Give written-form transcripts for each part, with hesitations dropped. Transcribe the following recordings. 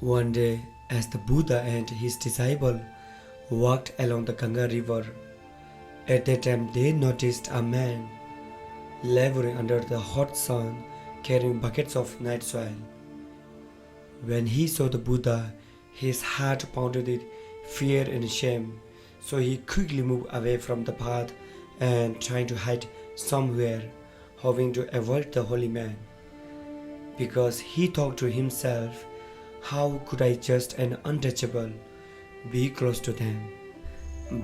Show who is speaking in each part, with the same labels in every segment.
Speaker 1: One day, as the Buddha and his disciple walked along the Ganga river, at that time they noticed a man laboring under the hot sun carrying buckets of night soil. When he saw the Buddha, his heart pounded with fear and shame, so he quickly moved away from the path and trying to hide somewhere, hoping to avoid the holy man. Because he thought to himself, how could I, just an untouchable, be close to them?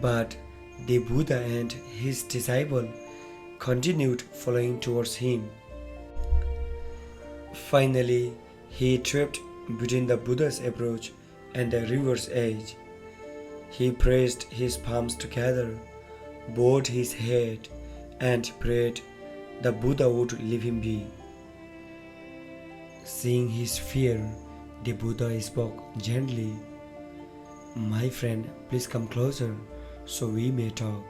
Speaker 1: But the Buddha and his disciple continued following towards him. Finally, he tripped between the Buddha's approach and the river's edge. He pressed his palms together, bowed his head, and prayed the Buddha would leave him be. Seeing his fear, the Buddha spoke gently, "My friend, please come closer so we may talk."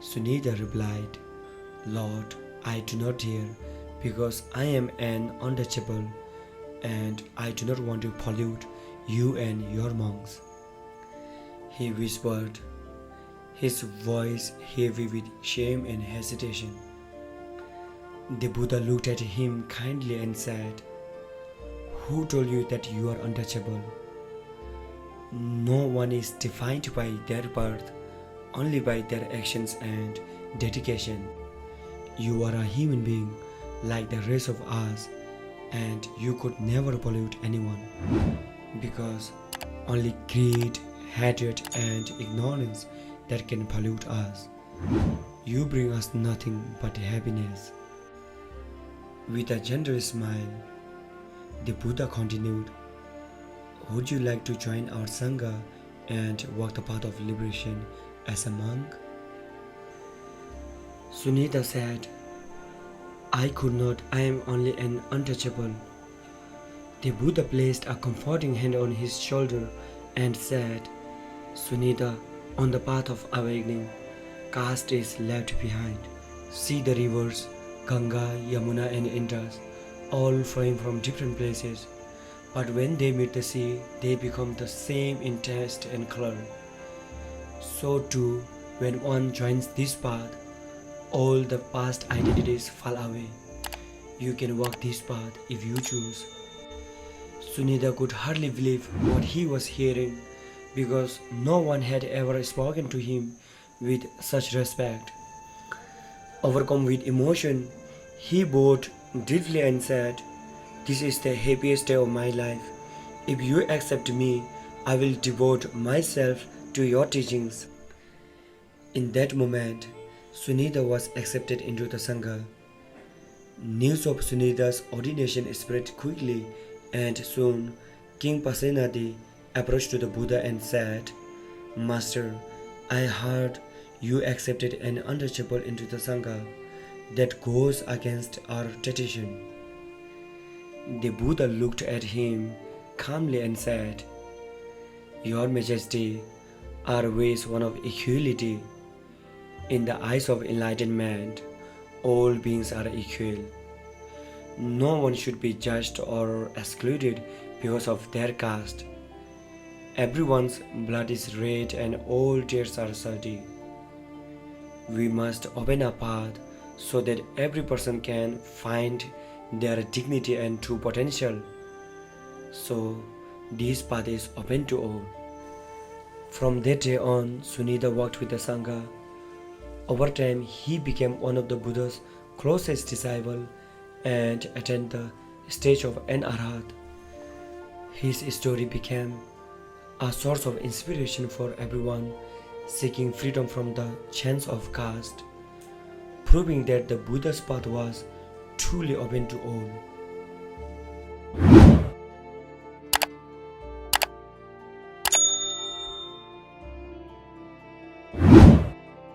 Speaker 1: Sunita replied, "Lord, I do not dare because I am an untouchable and I do not want to pollute you and your monks." He whispered, his voice heavy with shame and hesitation. The Buddha looked at him kindly and said, "Who told you that you are untouchable? No one is defined by their birth, only by their actions and dedication. You are a human being like the rest of us, and you could never pollute anyone, because only greed, hatred, and ignorance that can pollute us. You bring us nothing but happiness." With a gentle smile, the Buddha continued, "Would you like to join our Sangha and walk the path of liberation as a monk?" Sunita said, "I could not, I am only an untouchable." The Buddha placed a comforting hand on his shoulder and said, "Sunita, on the path of awakening, caste is left behind. See the rivers, Ganga, Yamuna and Indus, all flowing from different places, but when they meet the sea, they become the same in taste and color. So too, when one joins this path, all the past identities fall away. You can walk this path if you choose." Sunita could hardly believe what he was hearing, because no one had ever spoken to him with such respect. Overcome with emotion, he bowed deeply and said, "This is the happiest day of my life. If you accept me, I will devote myself to your teachings." In that moment, Sunita was accepted into the Sangha. News of Sunita's ordination spread quickly, and soon King Pasenadi approached to the Buddha and said, "Master, I heard you accepted an untouchable into the Sangha. That goes against our tradition." The Buddha looked at him calmly and said, "Your Majesty, our way is one of equality. In the eyes of enlightenment, all beings are equal. No one should be judged or excluded because of their caste. Everyone's blood is red and all tears are salty. We must open a path so that every person can find their dignity and true potential. So this path is open to all." From that day on, Sunita walked with the Sangha. Over time, he became one of the Buddha's closest disciples and attained the stage of an Arhat. His story became a source of inspiration for everyone seeking freedom from the chains of caste, proving that the Buddha's path was truly open to all.